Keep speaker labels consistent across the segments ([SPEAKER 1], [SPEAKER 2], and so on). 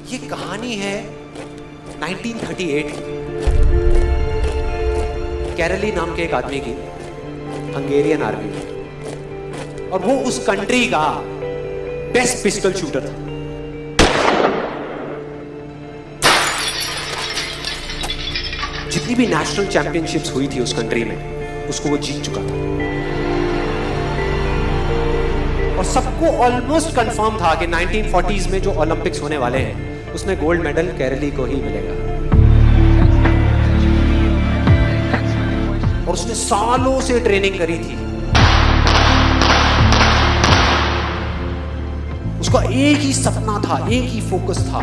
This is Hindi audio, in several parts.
[SPEAKER 1] ये कहानी है 1938 कैरली नाम के एक आदमी की, हंगेरियन आर्मी में, और वो उस कंट्री का बेस्ट पिस्टल शूटर था। जितनी भी नेशनल चैंपियनशिप्स हुई थी उस कंट्री में, उसको वो जीत चुका था। और सबको ऑलमोस्ट कंफर्म था कि 1940s में जो ओलंपिक्स होने वाले हैं उसमें गोल्ड मेडल कैरली को ही मिलेगा। और उसने सालों से ट्रेनिंग करी थी। उसका एक ही सपना था, एक ही फोकस था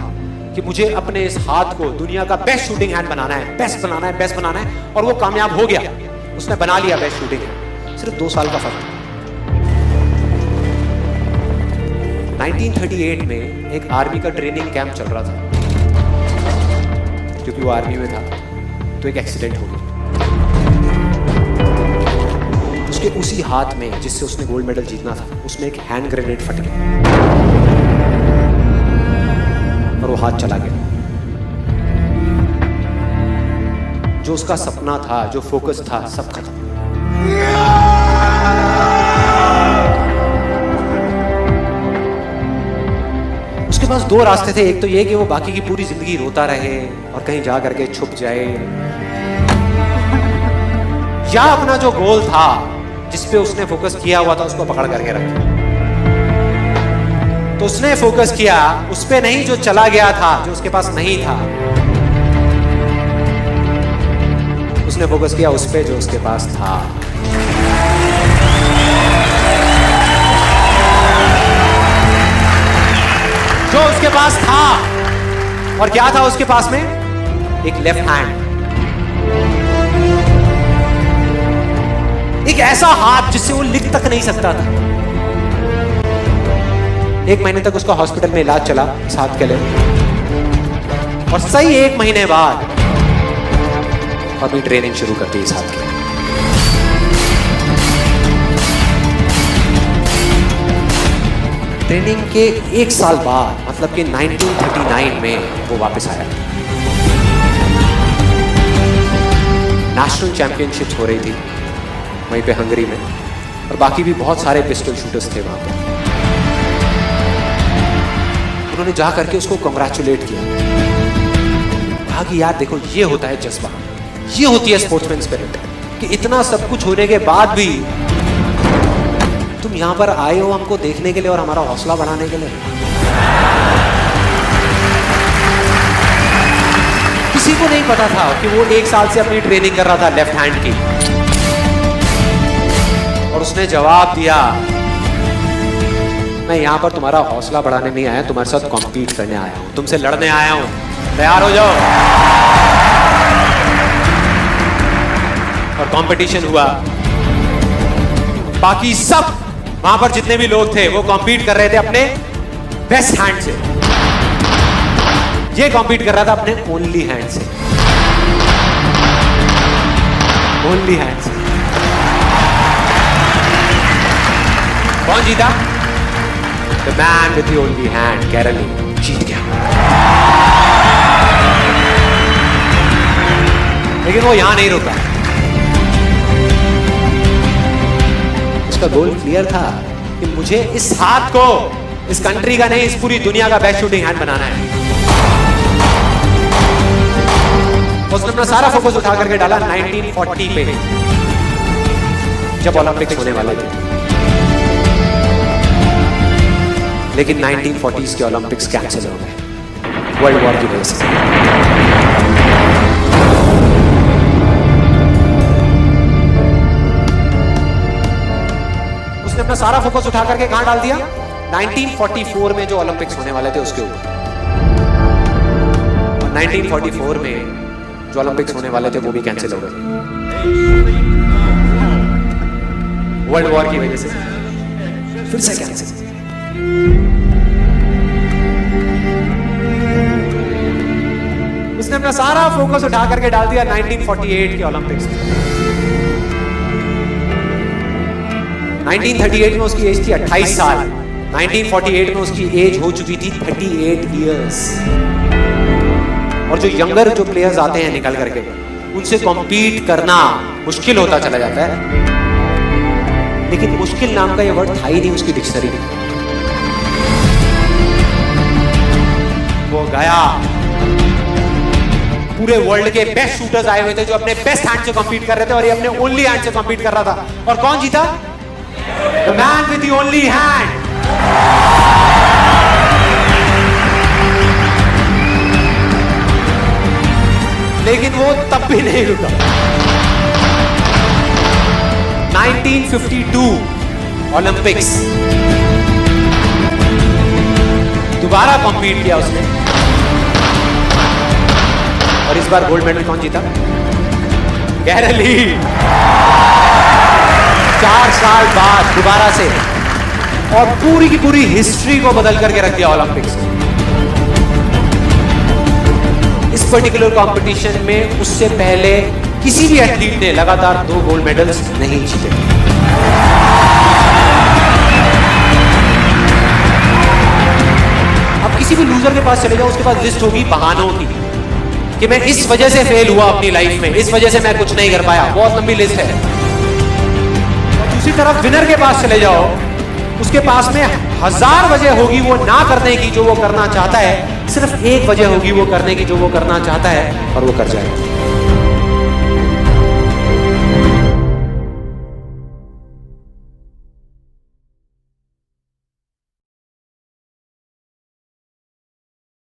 [SPEAKER 1] कि मुझे अपने इस हाथ को दुनिया का बेस्ट शूटिंग हैंड बनाना है, बेस्ट बनाना है, बेस्ट बनाना है। और वो कामयाब हो गया, उसने बना लिया बेस्ट शूटिंग हैंड। सिर्फ 2 साल का फर्क था। 1938 में एक आर्मी का ट्रेनिंग कैंप चल रहा था। क्योंकि वो आर्मी में था तो एक एक्सीडेंट हो गया। उसके उसी हाथ में जिससे उसने गोल्ड मेडल जीतना था, उसमें एक हैंड ग्रेनेड फट गया और वो हाथ चला गया। जो उसका सपना था, जो फोकस था, सब खत्म। उसके पास 2 रास्ते थे। एक तो ये कि वो बाकी की पूरी जिंदगी रोता रहे और कहीं जा करके छुप जाए, या अपना जो गोल था जिस पे उसने फोकस किया हुआ था उसको पकड़ करके रखे। तो उसने फोकस किया उस पे नहीं जो चला गया था, जो उसके पास नहीं था। उसने फोकस किया उस पे जो उसके पास था। जो उसके पास था। और क्या था उसके पास में? एक लेफ्ट हैंड, एक ऐसा हाथ जिससे वो लिख तक नहीं सकता था। 1 महीने तक उसका हॉस्पिटल में इलाज चला इस हाथ के लिए, और सही 1 महीने बाद अपनी ट्रेनिंग शुरू कर दी इस हाथ की। ट्रेनिंग के 1 साल बाद, मतलब कि 1939 में वो वापस आया। नेशनल चैंपियनशिप्स हो रही थी वहीं पे हंगरी में, और बाकी भी बहुत सारे पिस्टल शूटर्स थे वहां पे। उन्होंने जा करके उसको कंग्रेचुलेट किया, कहा कि यार देखो, ये होता है जज्बा, ये होती है स्पोर्ट्समैन स्पिरिट, कि इतना सब कुछ होने के बाद भी तुम यहां पर आए हो हमको देखने के लिए और हमारा हौसला बढ़ाने के लिए। किसी को नहीं पता था कि वो 1 साल से अपनी ट्रेनिंग कर रहा था लेफ्ट हैंड की। और उसने जवाब दिया, मैं यहां पर तुम्हारा हौसला बढ़ाने नहीं आया, तुम्हारे साथ कॉम्पीट करने आया हूं, तुमसे लड़ने आया हूं, तैयार हो जाओ। और कंपटीशन हुआ। बाकी सब वहां पर जितने भी लोग थे वो कॉम्पीट कर रहे थे अपने बेस्ट हैंड से। ये कॉम्पीट कर रहा था अपने ओनली हैंड से, ओनली हैंड से। कौन जीता? The man with the only hand, Karoly जीत गया। लेकिन वो यहां नहीं रुका। उसका गोल क्लियर था कि मुझे इस हाथ को इस कंट्री का नहीं, इस पूरी दुनिया का बेस्ट शूटिंग हैंड बनाना है। उसने अपना सारा फोकस उठा करके डाला 1940 पे, जब ओलंपिक्स होने वाले थे। लेकिन 1940s के ओलंपिक्स कैंसिल हो गए वर्ल्ड वॉर की वजह से। उसने अपना सारा फोकस उठा करके कहां डाल दिया? 1944 में जो ओलंपिक्स होने वाले थे उसके ऊपर। 1944 में जो ओलंपिक्स होने वाले थे वो भी कैंसिल हो गए वर्ल्ड वॉर की वजह से। फिर से कैंसिल। उसने अपना सारा फोकस उठा करके डाल दिया 1948 के ओलंपिक्स में। 1938 में उसकी एज थी 28 साल। 1948 में उसकी एज हो चुकी थी 38 इयर्स। और जो यंगर जो प्लेयर्स आते हैं निकल करके, उनसे कॉम्पीट करना मुश्किल होता चला जाता है। लेकिन मुश्किल नाम का ये वर्ड था ही नहीं उसकी डिक्शनरी में। वो गया, पूरे वर्ल्ड के बेस्ट शूटर्स आए हुए थे जो अपने बेस्ट हैंड से कॉम्पीट कर रहे थे, और ये अपने ओनली हैंड से कॉम्पीट कर रहा था। और कौन जीता? The man with the only hand. लेकिन वो तब भी नहीं रुका। 1952 ओलंपिक्स, दोबारा कॉम्पीट किया उसने, और इस बार गोल्ड मेडल कौन जीता? गैरल ली। 4 साल बाद दोबारा से, और पूरी की पूरी हिस्ट्री को बदल करके रख दिया ओलंपिक्स। इस पर्टिकुलर कंपटीशन में उससे पहले किसी भी एथलीट ने लगातार 2 गोल्ड मेडल्स नहीं जीते। अब किसी भी लूजर के पास चले जाओ, उसके पास लिस्ट होगी बहानों की कि मैं इस वजह से फेल हुआ अपनी लाइफ में, इस वजह से मैं कुछ नहीं कर पाया। बहुत लंबी लिस्ट है। और दूसरी तरफ विनर के पास चले जाओ, उसके पास में 1000 वजह होगी वो ना करने की जो वो करना चाहता है, सिर्फ एक वजह होगी वो करने की जो वो करना चाहता है, और वो कर जाएगा।